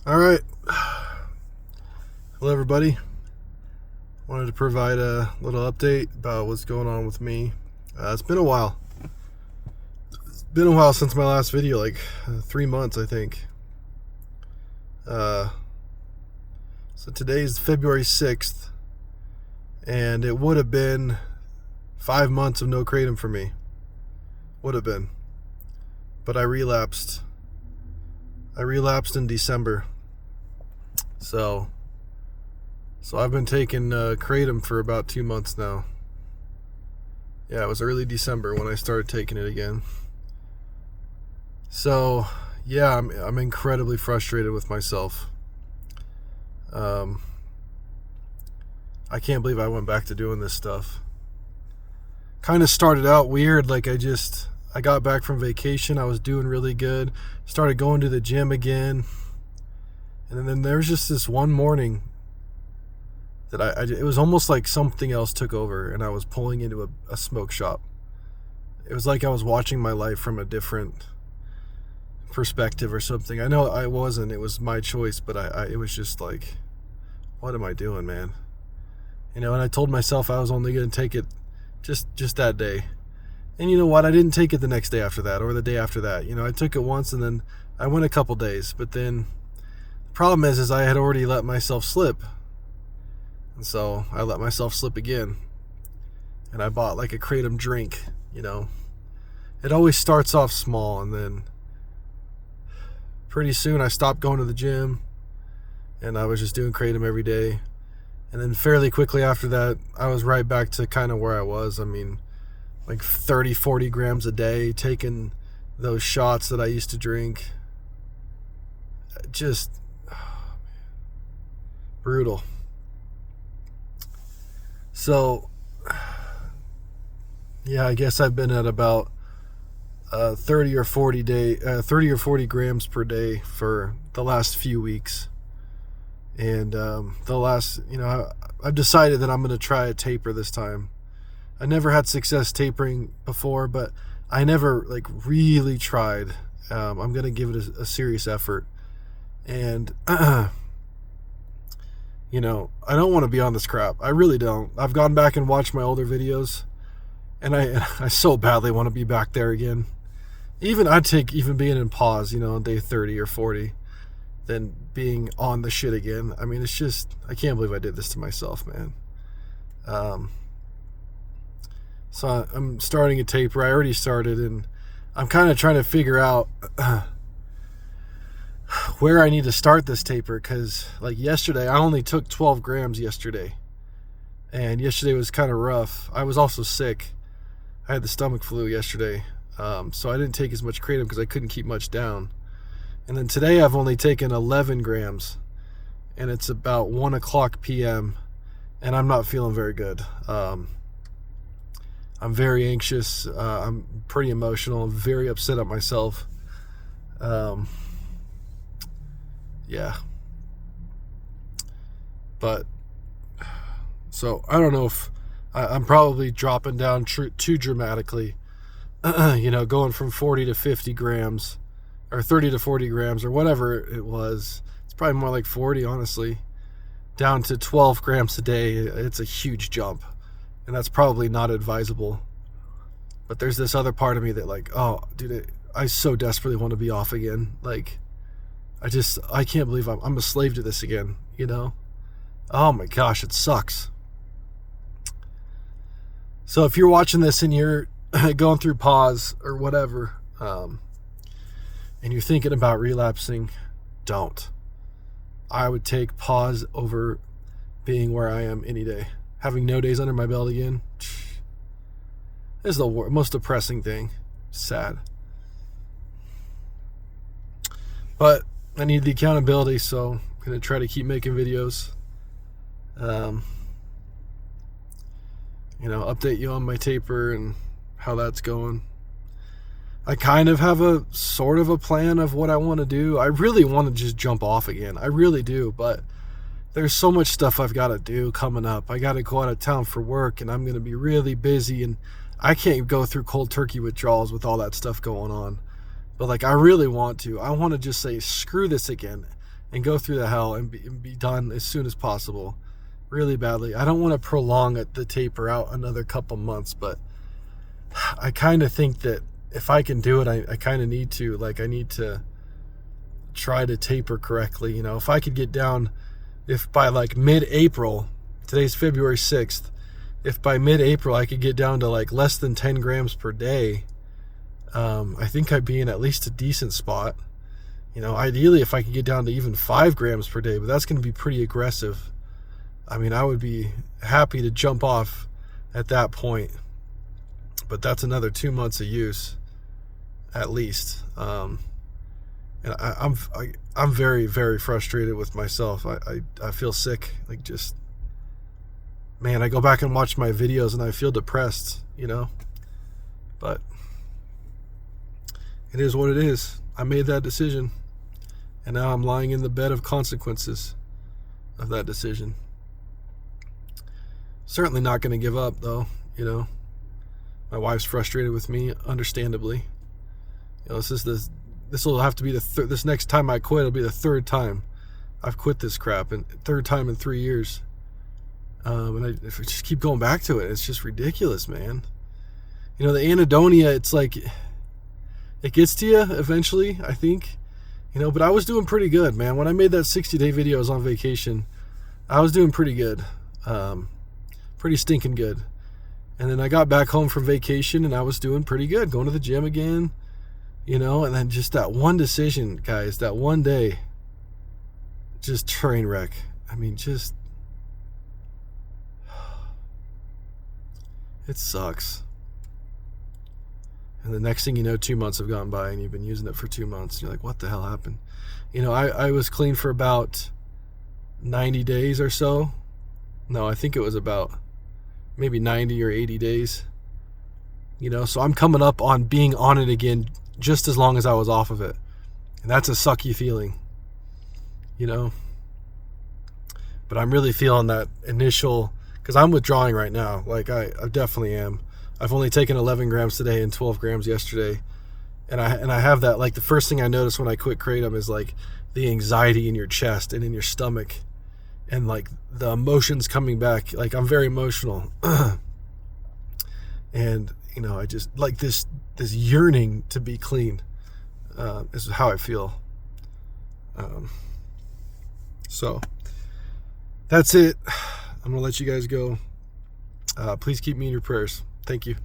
All right. Hello, everybody. Wanted to provide a little update about what's going on with me. It's been a while. It's been a while since my last video, like 3 months, I think. So today's February 6th, and it would have been 5 months of no kratom for me. Would have been. But I relapsed. I relapsed in December. So I've been taking kratom for about 2 months now. Yeah, it was early December when I started taking it again. So yeah, I'm incredibly frustrated with myself. I can't believe I went back to doing this stuff. Kind of started out weird, like I got back from vacation, I was doing really good, started going to the gym again. And then there was just this one morning that it was almost like something else took over and I was pulling into a smoke shop. It was like I was watching my life from a different perspective or something. I know I wasn't, it was my choice, but it was just like, what am I doing, man? And I told myself I was only going to take it just that day. And you know what? I didn't take it the next day after that or the day after that. I took it once and then I went a couple days, but then problem is I had already let myself slip, and so I let myself slip again, and I bought like a kratom drink. It always starts off small, and then pretty soon I stopped going to the gym and I was just doing kratom every day, and then fairly quickly after that I was right back to kind of where I was. I mean, like 30-40 grams a day, taking those shots that I used to drink. Just brutal. So yeah, I guess I've been at about 30 or 40 grams per day for the last few weeks. And I've decided that I'm going to try a taper this time. I never had success tapering before, but I never really tried. I'm going to give it a serious effort. And I don't want to be on this crap. I really don't. I've gone back and watched my older videos, and I so badly want to be back there again. I'd take being in pause, on day 30 or 40, than being on the shit again. I mean, it's just, I can't believe I did this to myself, man. So I'm starting a taper. I already started, and I'm kind of trying to figure out where I need to start this taper, because yesterday I only took 12 grams yesterday, and yesterday was kind of rough. I was also sick. I had the stomach flu yesterday, so I didn't take as much kratom because I couldn't keep much down. And then today I've only taken 11 grams, and it's about 1 o'clock p.m., and I'm not feeling very good. I'm very anxious. I'm pretty emotional. I'm very upset at myself. Yeah. But so I don't know if I'm probably dropping down too dramatically. Going from 40 to 50 grams or 30 to 40 grams or whatever it was. It's probably more like 40, honestly. Down to 12 grams a day. It's a huge jump, and that's probably not advisable. But there's this other part of me that oh, dude, I so desperately want to be off again. I can't believe I'm a slave to this again, Oh my gosh, it sucks. So if you're watching this and you're going through pause or whatever, and you're thinking about relapsing, don't. I would take pause over being where I am any day. Having no days under my belt again is the most depressing thing. Sad. But I need the accountability, so I'm going to try to keep making videos. Update you on my taper and how that's going. I kind of have a sort of a plan of what I want to do. I really want to just jump off again. I really do, but there's so much stuff I've got to do coming up. I got to go out of town for work, and I'm going to be really busy, and I can't go through cold turkey withdrawals with all that stuff going on. But I really want to. I want to just say, screw this again. and go through the hell and be done as soon as possible, really badly. I don't want to prolong the taper out another couple months, but I kind of think that if I can do it, I kind of need to. Like, I need to try to taper correctly. You know, if I could get down, if by like mid-April, today's February 6th, if by mid-April I could get down to like less than 10 grams per day, I think I'd be in at least a decent spot. You know, ideally if I could get down to even 5 grams per day, but that's going to be pretty aggressive. I mean, I would be happy to jump off at that point, but that's another 2 months of use at least. And I'm very, very frustrated with myself. I feel sick. Like, just, man, I go back and watch my videos and I feel depressed, you know, but it is what it is. I made that decision, and now I'm lying in the bed of consequences of that decision. Certainly not going to give up, though, you know. My wife's frustrated with me, understandably. You know, this will have to be this next time I quit, it'll be the third time I've quit this crap, and third time in 3 years. And if I just keep going back to it, it's just ridiculous, man. You know, the anhedonia, it's like, it gets to you eventually, I think. You know, but I was doing pretty good, man. When I made that 60-day video, I was on vacation. I was doing pretty good. Pretty stinking good. And then I got back home from vacation and I was doing pretty good, going to the gym again, you know, and then just that one decision, guys, that one day, just train wreck. I mean, just, it sucks. And the next thing you know, 2 months have gone by and you've been using it for 2 months. And you're like, what the hell happened? You know, I was clean for about 90 days or so. No, I think it was about maybe 90 or 80 days. You know, so I'm coming up on being on it again just as long as I was off of it. And that's a sucky feeling, you know. But I'm really feeling that initial, because I'm withdrawing right now. Like, I definitely am. I've only taken 11 grams today and 12 grams yesterday. And I have that, like, the first thing I notice when I quit Kratom is like the anxiety in your chest and in your stomach. And like the emotions coming back. Like, I'm very emotional. And, you know, I just like this yearning to be clean, is how I feel. So that's it. I'm going to let you guys go. Please keep me in your prayers. Thank you.